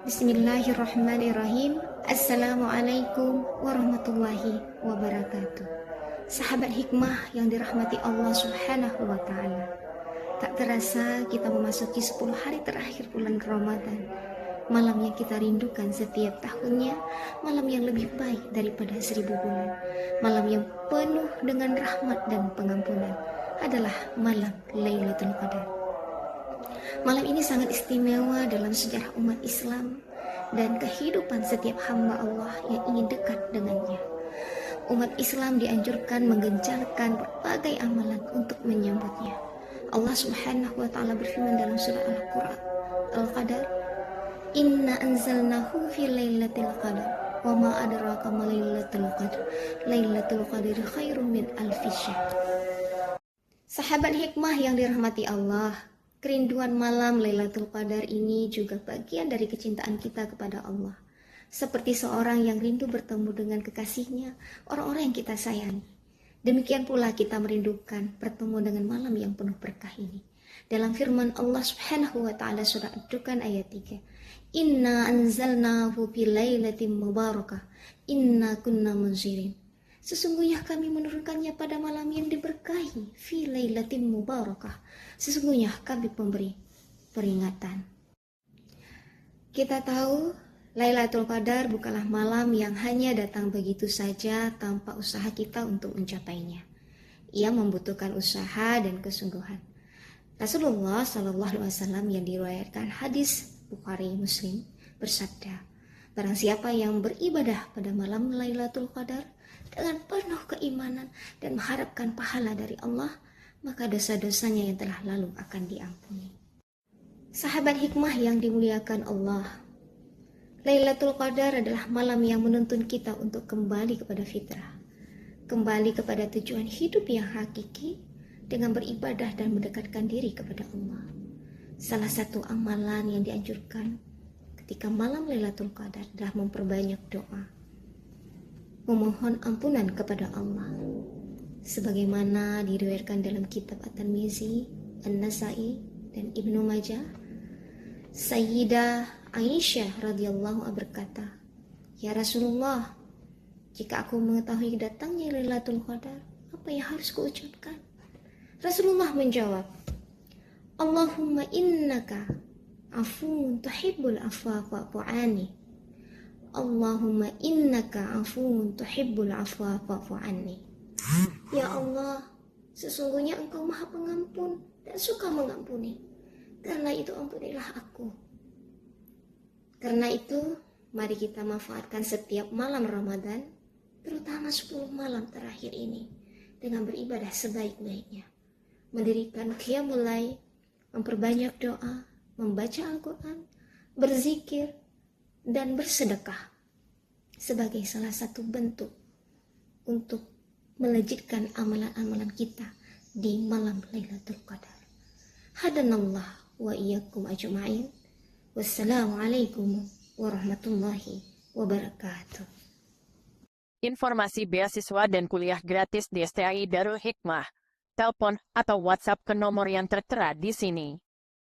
Bismillahirrahmanirrahim. Assalamualaikum warahmatullahi wabarakatuh. Sahabat hikmah yang dirahmati Allah Subhanahu wa Ta'ala, tak terasa kita memasuki 10 hari terakhir bulan Ramadan. Malam yang kita rindukan setiap tahunnya, malam yang lebih baik daripada 1000 bulan. Malam yang penuh dengan rahmat dan pengampunan adalah malam Lailatul Qadar. Malam ini sangat istimewa dalam sejarah umat Islam dan kehidupan setiap hamba Allah yang ingin dekat dengannya. Umat Islam dianjurkan menggencarkan berbagai amalan untuk menyambutnya. Allah Subhanahu wa Ta'ala berfirman dalam surah Al-Quran Al-Qadar, Inna anzalnahu fi lailatul qadar wa ma adraka ma lailatul qadar lailatul qadri khairum min alfi syahr. Sahabat hikmah yang dirahmati Allah, kerinduan malam Lailatul Qadar ini juga bagian dari kecintaan kita kepada Allah. Seperti seorang yang rindu bertemu dengan kekasihnya, orang-orang yang kita sayangi. Demikian pula kita merindukan bertemu dengan malam yang penuh berkah ini. Dalam firman Allah Subhanahu wa Ta'ala surah Ad-Dukhan ayat 3, Inna anzalnahu fi lailatin mubarakah, inna kunna munzirin. Sesungguhnya kami menurunkannya pada malam yang diberkahi, fi lailatin mubarakah. Sesungguhnya kami pemberi peringatan. Kita tahu Lailatul Qadar bukanlah malam yang hanya datang begitu saja tanpa usaha kita untuk mencapainya. Ia membutuhkan usaha dan kesungguhan. Rasulullah SAW yang diriwayatkan hadis Bukhari Muslim bersabda, barang siapa yang beribadah pada malam Lailatul Qadar dengan penuh keimanan dan mengharapkan pahala dari Allah, maka dosa-dosanya yang telah lalu akan diampuni. Sahabat hikmah yang dimuliakan Allah, Lailatul Qadar adalah malam yang menuntun kita untuk kembali kepada fitrah, kembali kepada tujuan hidup yang hakiki dengan beribadah dan mendekatkan diri kepada Allah. Salah satu amalan yang dianjurkan ketika malam Lailatul Qadar adalah memperbanyak doa, memohon ampunan kepada Allah, sebagaimana diriwayatkan dalam kitab At-Tirmizi, An-Nasa'i, dan Ibnu Majah. Sayyidah Aisyah radhiyallahu anha berkata, Ya Rasulullah, jika aku mengetahui datangnya Lailatul Qadar, apa yang harus kuucapkan? Rasulullah menjawab, Allahumma innaka afuwun tuhibbul afwa fa'fu anni. Allahumma innaka afuwun tuhibbul afwa fa'fu anni. Ya Allah, sesungguhnya Engkau Maha Pengampun dan suka mengampuni. Karena itu ampunilah aku. Karena itu, mari kita manfaatkan setiap malam Ramadan, terutama 10 malam terakhir ini, dengan beribadah sebaik-baiknya. Mendirikan qiyamul lail, memperbanyak doa, membaca Al-Quran, berzikir, dan bersedekah sebagai salah satu bentuk untuk melejitkan amalan-amalan kita di malam Lailatul Qadar. Hadanallah wa iyyakum ajma'in. Wassalamualaikum warahmatullahi wabarakatuh. Informasi beasiswa dan kuliah gratis di STAI Darul Hikmah. Telepon atau WhatsApp ke nomor yang tertera di sini.